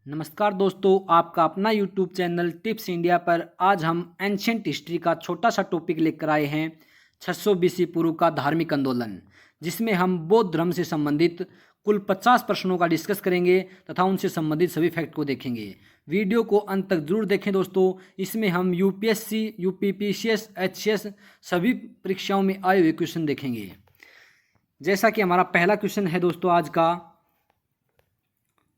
नमस्कार दोस्तों, आपका अपना यूट्यूब चैनल टिप्स इंडिया पर आज हम एंशियंट हिस्ट्री का छोटा सा टॉपिक लेकर आए हैं। 600 बीसी पूर्व का धार्मिक आंदोलन, जिसमें हम बौद्ध धर्म से संबंधित कुल 50 प्रश्नों का डिस्कस करेंगे तथा उनसे संबंधित सभी फैक्ट को देखेंगे। वीडियो को अंत तक जरूर देखें दोस्तों। इसमें हम यूपीएससी, यूपीपीसीएस, एचसीएस सभी परीक्षाओं में आए हुए क्वेश्चन देखेंगे। जैसा कि हमारा पहला क्वेश्चन है दोस्तों आज का,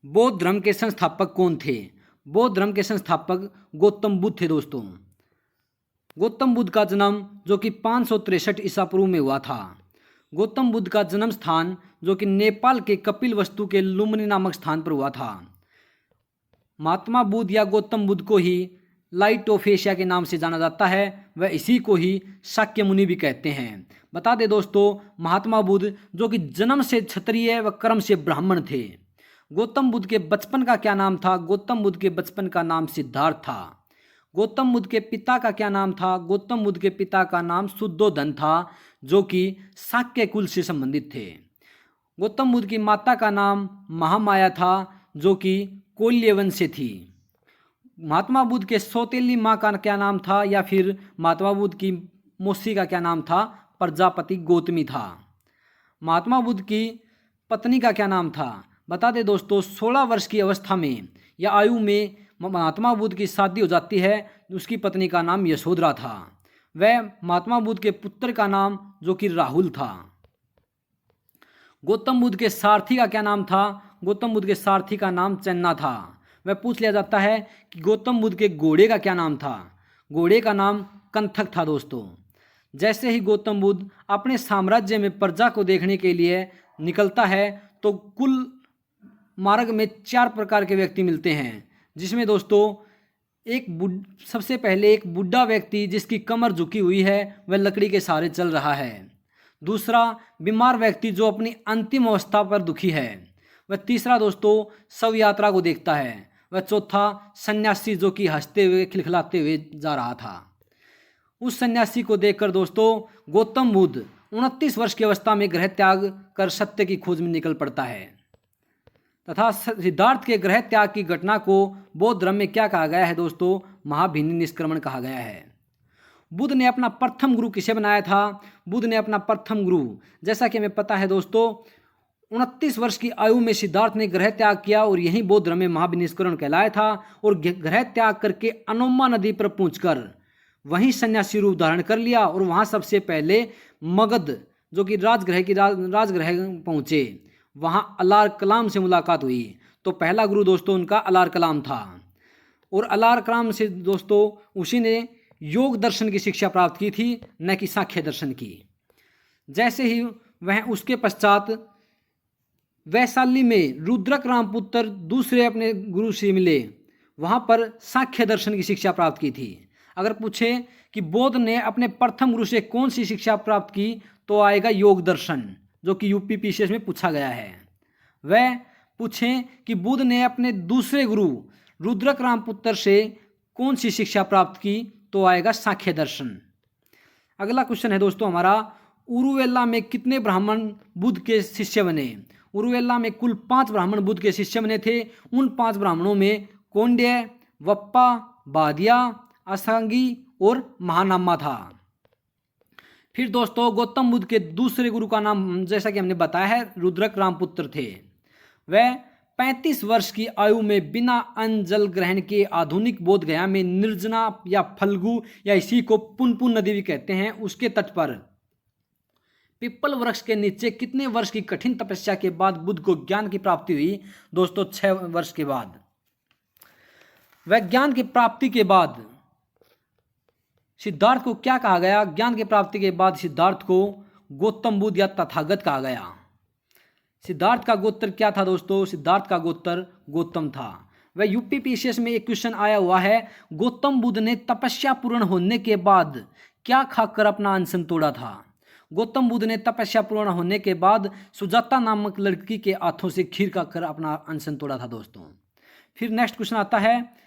बौद्ध धर्म के संस्थापक कौन थे? बौद्ध धर्म के संस्थापक गौतम बुद्ध थे दोस्तों। गौतम बुद्ध का जन्म जो कि 563 ईसा पूर्व में हुआ था। गौतम बुद्ध का जन्म स्थान जो कि नेपाल के कपिलवस्तु के लुम्बिनी नामक स्थान पर हुआ था। महात्मा बुद्ध या गौतम बुद्ध को ही लाइट ऑफ एशिया के नाम से जाना जाता है। वह इसी को ही शाक्य मुनि भी कहते हैं। बता दें दोस्तों, महात्मा बुद्ध जो कि जन्म से क्षत्रिय व कर्म से ब्राह्मण थे। गौतम बुद्ध के बचपन का क्या नाम था? गौतम बुद्ध के बचपन का नाम सिद्धार्थ था। गौतम बुद्ध के पिता का क्या नाम था? गौतम बुद्ध के पिता का नाम शुद्धोधन था, जो कि शाक्य कुल से संबंधित थे। गौतम बुद्ध की माता का नाम महामाया था, जो कि कोल्य वंश से थी। महात्मा बुद्ध के सौतेली माँ का क्या नाम था, या फिर महात्मा बुद्ध की मौसी का क्या नाम था? प्रजापति गौतमी था। महात्मा बुद्ध की पत्नी का क्या नाम था? बता दें दोस्तों, 16 वर्ष की अवस्था में या आयु में महात्मा बुद्ध की शादी हो जाती है। उसकी पत्नी का नाम यशोधरा था। वह महात्मा बुद्ध के पुत्र का नाम जो कि राहुल था। गौतम बुद्ध के सारथी का क्या नाम था? गौतम बुद्ध के सारथी का नाम चन्ना था। वह पूछ लिया जाता है कि गौतम बुद्ध के घोड़े का क्या नाम था? घोड़े का नाम कंथक था दोस्तों। जैसे ही गौतम बुद्ध अपने साम्राज्य में प्रजा को देखने के लिए निकलता है तो कुल मार्ग में 4 प्रकार के व्यक्ति मिलते हैं, जिसमें दोस्तों सबसे पहले एक बूढ़ा व्यक्ति जिसकी कमर झुकी हुई है, वह लकड़ी के सहारे चल रहा है। दूसरा बीमार व्यक्ति जो अपनी अंतिम अवस्था पर दुखी है। वह तीसरा दोस्तों शव यात्रा को देखता है। वह चौथा सन्यासी जो कि हंसते हुए खिलखिलाते हुए जा रहा था। उस सन्यासी को देखकर दोस्तों गौतम बुद्ध 29 वर्ष की अवस्था में गृह त्याग कर सत्य की खोज में निकल पड़ता है। तथा सिद्धार्थ के गृह त्याग की घटना को बौद्ध धर्म में क्या कहा गया है दोस्तों? महाभिनि निष्क्रमण कहा गया है। बुद्ध ने अपना प्रथम गुरु किसे बनाया था? बुद्ध ने अपना प्रथम गुरु, जैसा कि हमें पता है दोस्तों, 29 वर्ष की आयु में सिद्धार्थ ने गृह त्याग किया और यही बौद्ध धर्म में महाभिनि निष्क्रमण कहलाया था। और गृह त्याग करके अनोमा नदी पर पहुंचकर वहीं सन्यासी रूप धारण कर लिया और वहां सबसे पहले मगध जो कि राजगृह पहुंचे। वहाँ अलार कलाम से मुलाकात हुई। तो पहला गुरु दोस्तों उनका अलार कलाम था। और अलार कलाम से दोस्तों उसी ने योग दर्शन की शिक्षा प्राप्त की थी, न कि सांख्य दर्शन की। जैसे ही वह उसके पश्चात वैशाली में रुद्रक रामपुत्र दूसरे अपने गुरु से मिले, वहाँ पर सांख्य दर्शन की शिक्षा प्राप्त की थी। अगर पूछे कि बौद्ध ने अपने प्रथम गुरु से कौन सी शिक्षा प्राप्त की, तो आएगा योग दर्शन, जो कि यूपीपीसीएस में पूछा गया है। वह पूछें कि बुद्ध ने अपने दूसरे गुरु रुद्रक रामपुत्र से कौन सी शिक्षा प्राप्त की, तो आएगा सांख्य दर्शन। अगला क्वेश्चन है दोस्तों हमारा, उरुवेला में कितने ब्राह्मण बुद्ध के शिष्य बने? उरुवेला में कुल 5 ब्राह्मण बुद्ध के शिष्य बने थे। उन 5 ब्राह्मणों में कौंड्य, वप्पा, बादिया, असांगी और महानामा था। फिर दोस्तों गौतम बुद्ध के दूसरे गुरु का नाम जैसा कि हमने बताया है रुद्रक रामपुत्र थे। वह 35 वर्ष की आयु में बिना अन्न जल ग्रहण के आधुनिक बोध गया में निर्जना या फल्गु या इसी को पुनपुन नदी भी कहते हैं, उसके तट पर पिप्पल वृक्ष के नीचे कितने वर्ष की कठिन तपस्या के बाद बुद्ध को ज्ञान की प्राप्ति हुई? दोस्तों 6 वर्ष के बाद। वह ज्ञान की प्राप्ति के बाद सिद्धार्थ को क्या कहा गया? ज्ञान की प्राप्ति के बाद सिद्धार्थ को गौतम बुद्ध या तथागत कहा गया। सिद्धार्थ का गोत्र क्या था दोस्तों? सिद्धार्थ का गोत्र गौतम था। वह यूपीपीसीएस में एक क्वेश्चन आया हुआ है, गौतम बुद्ध ने तपस्या पूर्ण होने के बाद क्या खाकर अपना अनशन तोड़ा था? गौतम बुद्ध ने तपस्या पूर्ण होने के बाद सुजाता नामक लड़की के हाथों से खीर खाकर अपना अनशन तोड़ा था दोस्तों। फिर नेक्स्ट क्वेश्चन आता है,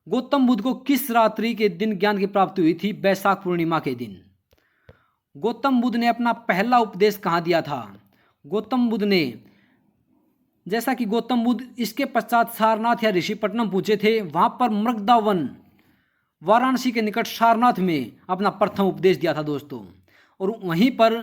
गौतम बुद्ध को किस रात्रि के दिन ज्ञान की प्राप्ति हुई थी? बैसाख पूर्णिमा के दिन। गौतम बुद्ध ने अपना पहला उपदेश कहाँ दिया था? गौतम बुद्ध ने जैसा कि गौतम बुद्ध इसके पश्चात सारनाथ या ऋषिपट्टनम पहुंचे थे, वहां पर मृगदावन वाराणसी के निकट सारनाथ में अपना प्रथम उपदेश दिया था दोस्तों। और वहीं पर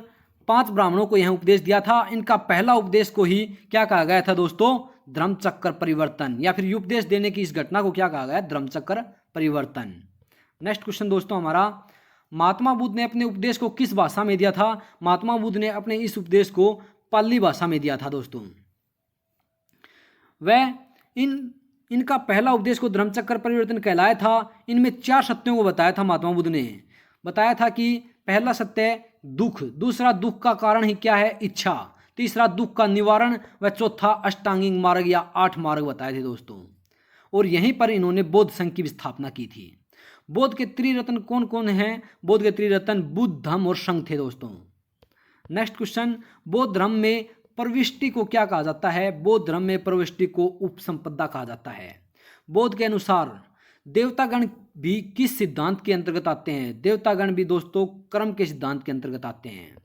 5 ब्राह्मणों को यह उपदेश दिया था। इनका पहला उपदेश को ही क्या कहा गया था दोस्तों? धर्मचक्र परिवर्तन, या फिर उपदेश देने की इस घटना को क्या कहा गया? धर्मचक्र परिवर्तन। नेक्स्ट क्वेश्चन दोस्तों हमारा, महात्मा बुद्ध ने अपने उपदेश को किस भाषा में दिया था? महात्मा बुद्ध ने अपने इस उपदेश को पाली भाषा में दिया था दोस्तों। वह इनका पहला उपदेश को धर्मचक्र परिवर्तन कहलाया था। इनमें 4 सत्यों को बताया था महात्मा बुद्ध ने। बताया था कि पहला सत्य दुख, दूसरा दुख का कारण ही क्या है? इच्छा, तीसरा दुख का निवारण, व चौथा अष्टांगिक मार्ग या 8 मार्ग बताए थे दोस्तों। और यहीं पर इन्होंने बौद्ध संघ की स्थापना की थी। बौद्ध के त्रिरत्न कौन कौन हैं? बौद्ध के त्रिरत्न बुद्ध, धम्म और संघ थे दोस्तों। नेक्स्ट क्वेश्चन, बौद्ध धर्म में प्रविष्टि को क्या कहा जाता है? बौद्ध धर्म में प्रविष्टि को उपसंपदा कहा जाता है। बौद्ध के अनुसार देवतागण भी किस सिद्धांत के अंतर्गत आते हैं? देवतागण भी दोस्तों कर्म के सिद्धांत के अंतर्गत आते हैं।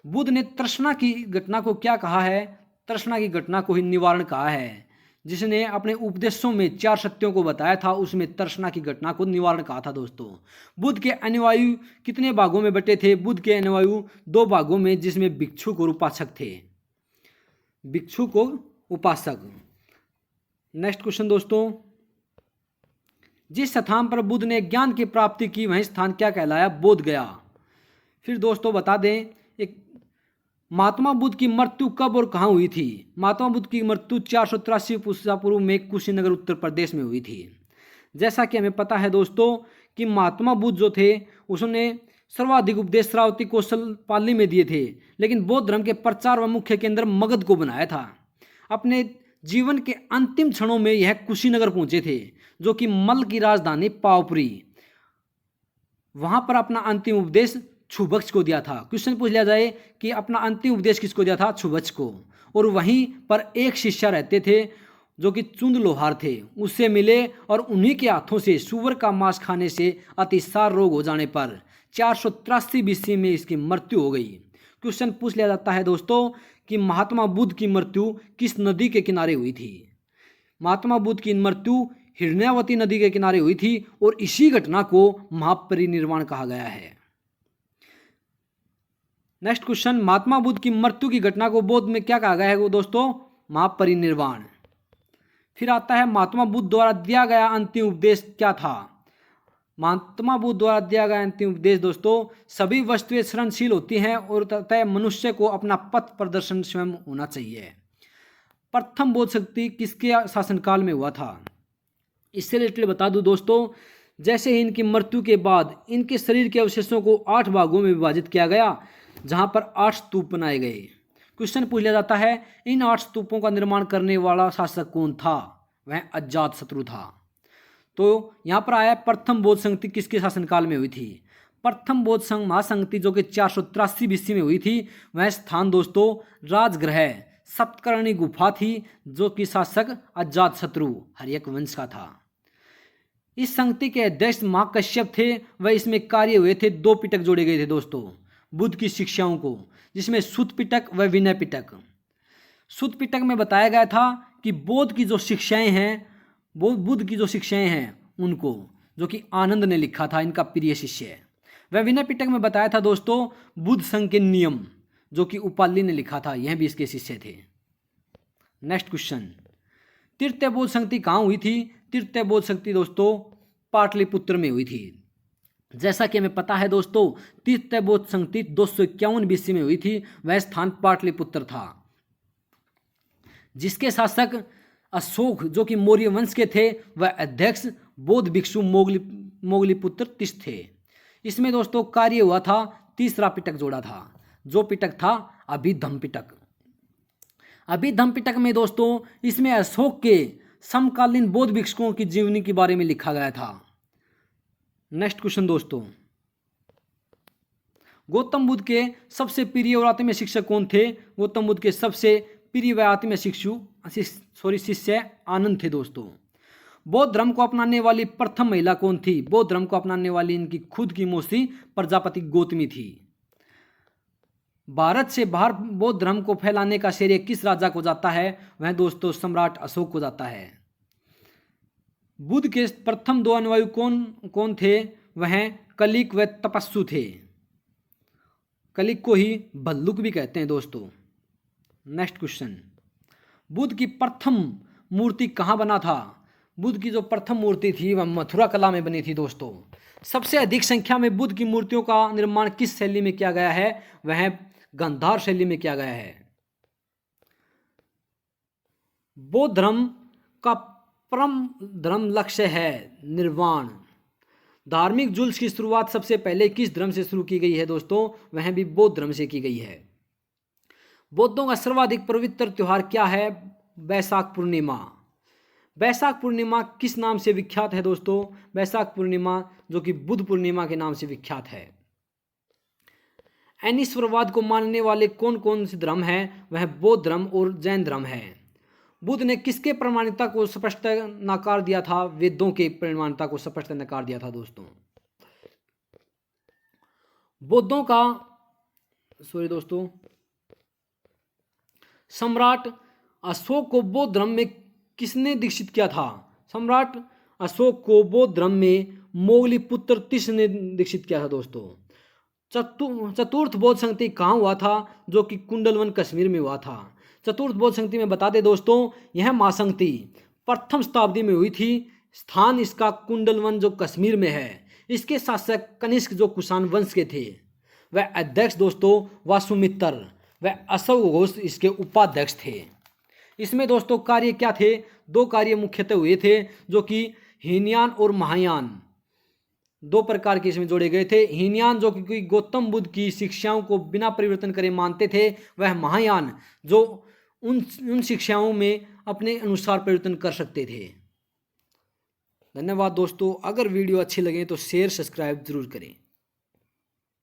बुद्ध ने तृष्णा की घटना को क्या कहा है? तृष्णा की घटना को ही निवारण कहा है। जिसने अपने उपदेशों में 4 सत्यों को बताया था, उसमें तृष्णा की घटना को निवारण कहा था दोस्तों। बुद्ध के अनुयायी कितने भागों में बटे थे? बुद्ध के अनुयायी 2 भागों में, जिसमें भिक्षुक और उपासक थे। भिक्षुक और उपासक। नेक्स्ट क्वेश्चन दोस्तों, जिस स्थान पर बुद्ध ने ज्ञान की प्राप्ति की वह स्थान क्या कहलाया? बोध गया। फिर दोस्तों बता दें, एक महात्मा बुद्ध की मृत्यु कब और कहाँ हुई थी? महात्मा बुद्ध की मृत्यु 483 ईसा पूर्व में कुशीनगर उत्तर प्रदेश में हुई थी। जैसा कि हमें पता है दोस्तों कि महात्मा बुद्ध जो थे उसने सर्वाधिक उपदेश श्रावती कौशल पाली में दिए थे, लेकिन बौद्ध धर्म के प्रचार व मुख्य केंद्र मगध को बनाया था। अपने जीवन के अंतिम क्षणों में यह कुशीनगर पहुंचे थे, जो कि मल्ल की राजधानी पावपुरी। वहां पर अपना अंतिम उपदेश छुबक्ष को दिया था। क्वेश्चन पूछ लिया जाए कि अपना अंतिम उपदेश किसको दिया था? छुबक्ष को। और वहीं पर एक शिष्य रहते थे जो कि चुंद लोहार थे, उससे मिले और उन्हीं के हाथों से सूअर का मांस खाने से अतिसार रोग हो जाने पर 483 BC में इसकी मृत्यु हो गई। क्वेश्चन पूछ लिया जाता है दोस्तों कि महात्मा बुद्ध की मृत्यु किस नदी के किनारे हुई थी? महात्मा बुद्ध की मृत्यु हिरण्यावती नदी के किनारे हुई थी और इसी घटना को महापरिनिर्वाण कहा गया है। नेक्स्ट क्वेश्चन, महात्मा बुद्ध की मृत्यु की घटना को बौद्ध में क्या कहा गया है वो दोस्तों? महापरिनिर्वाण। फिर आता है महात्मा बुद्ध द्वारा दिया गया अंतिम उपदेश क्या था? महात्मा बुद्ध द्वारा दिया गया अंतिम उपदेश दोस्तों, सभी वस्तुएं सृजनशील होती हैं और तथा मनुष्य को अपना पथ प्रदर्शन स्वयं होना चाहिए। प्रथम बोध शक्ति किसके शासनकाल में हुआ था? इससे रिलेटेड बता दूं दोस्तों, जैसे ही इनकी मृत्यु के बाद इनके शरीर के अवशेषों को 8 भागों में विभाजित किया गया, जहां पर 8 स्तूप बनाए गए। क्वेश्चन पूछ लिया जाता है, इन 8 स्तूपों का निर्माण करने वाला शासक कौन था? वह अजातशत्रु था। तो यहाँ पर आया प्रथम बौद्ध संगति किसके शासनकाल में हुई थी? प्रथम बौद्ध संघ महासंगति जो कि 483 BC में हुई थी, वह स्थान दोस्तों राजगृह सप्तकर्णी गुफा थी, जो कि शासक अजातशत्रु हर्यक वंश का था। इस संगति के अध्यक्ष महाकश्यप थे। वह इसमें कार्य हुए थे। 2 पिटक जोड़े गए थे दोस्तों बुद्ध की शिक्षाओं को, जिसमें सुत्त पिटक व विनय पिटक। सुत्त पिटक में बताया गया था कि बौद्ध की जो शिक्षाएं हैं, बुद्ध की जो शिक्षाएं हैं उनको, जो कि आनंद ने लिखा था, इनका प्रिय शिष्य है। वह विनय पिटक में बताया था दोस्तों बुद्ध संघ के नियम, जो कि उपाली ने लिखा था, यह भी इसके शिष्य थे। नेक्स्ट क्वेश्चन, तृतीय बौद्ध संगति कहाँ हुई थी? तृतीय बौद्ध संगति दोस्तों पाटलिपुत्र में हुई थी। जैसा कि हमें पता है दोस्तों, तृतीय बौद्ध संगति 251 BC में हुई थी। वह स्थान पाटलिपुत्र था, जिसके शासक अशोक जो कि मौर्य वंश के थे, वह अध्यक्ष बौद्ध भिक्षु मोगलीपुत्र तिष थे। इसमें दोस्तों कार्य हुआ था, 3रा पिटक जोड़ा था, जो पिटक था अभिधम्म पिटक। अभिधम्म पिटक में दोस्तों इसमें अशोक के समकालीन बौद्ध भिक्षुओं की जीवनी के बारे में लिखा गया था। नेक्स्ट क्वेश्चन दोस्तों, गौतम बुद्ध के सबसे प्रिय और आत्मीय शिक्षक कौन थे? गौतम बुद्ध के सबसे प्रिय व आत्मीय शिष्य आनंद थे दोस्तों। बौद्ध धर्म को अपनाने वाली प्रथम महिला कौन थी? बौद्ध धर्म को अपनाने वाली इनकी खुद की मौसी प्रजापति गौतमी थी। भारत से बाहर बौद्ध धर्म को फैलाने का श्रेय किस राजा को जाता है? वह दोस्तों सम्राट अशोक को जाता है। बुद्ध के प्रथम 2 अनुयायी कौन कौन थे? वह कलिक व तपस्सु थे। कलिक को ही भल्लुक भी कहते हैं दोस्तों। नेक्स्ट क्वेश्चन, बुद्ध की प्रथम मूर्ति कहाँ बना था? बुद्ध की जो प्रथम मूर्ति थी वह मथुरा कला में बनी थी दोस्तों। सबसे अधिक संख्या में बुद्ध की मूर्तियों का निर्माण किस शैली में किया गया है? वह गांधार शैली में किया गया है। बौद्ध धर्म का परम धर्म लक्ष्य है निर्वाण। धार्मिक जुल्स की शुरुआत सबसे पहले किस धर्म से शुरू की गई है दोस्तों? वह भी बौद्ध धर्म से की गई है। बौद्धों का सर्वाधिक पवित्र त्योहार क्या है? बैसाख पूर्णिमा। बैसाख पूर्णिमा किस नाम से विख्यात है दोस्तों? बैसाख पूर्णिमा जो कि बुद्ध पूर्णिमा के नाम से विख्यात है। अनिश्वरवाद को मानने वाले कौन कौन से धर्म हैं? वह बौद्ध धर्म और जैन धर्म है। बुद्ध ने किसके प्रमाणिकता को स्पष्ट नकार दिया था? वेदों के प्रमाणिकता को स्पष्ट नकार दिया था दोस्तों। बौद्धों का दोस्तों सम्राट अशोक को बौद्ध धर्म में किसने दीक्षित किया था? सम्राट अशोक को बौद्ध धर्म में मोगली पुत्र तिस ने दीक्षित किया था दोस्तों। चतुर्थ बौद्ध संगति कहाँ हुआ था? जो कि कुंडलवन कश्मीर में हुआ था। चतुर्थ बौद्ध संगति में बता दें दोस्तों, यह महासंगति प्रथम शताब्दी में हुई थी। स्थान इसका कुंडलवन जो कश्मीर में है। इसके शासक कनिष्क जो कुषाण वंश के थे। वह अध्यक्ष दोस्तों वासुमित्र व अशोक घोष इसके उपाध्यक्ष थे। इसमें दोस्तों कार्य क्या थे? 2 कार्य मुख्यतः हुए थे जो कि हीनयान और महायान 2 प्रकार के इसमें जोड़े गए थे। हीनयान जो कि गौतम बुद्ध की शिक्षाओं को बिना परिवर्तन करे मानते थे। वह महायान जो उन शिक्षाओं में अपने अनुसार परिवर्तन कर सकते थे। धन्यवाद दोस्तों। अगर वीडियो अच्छी लगे तो शेयर सब्सक्राइब जरूर करें।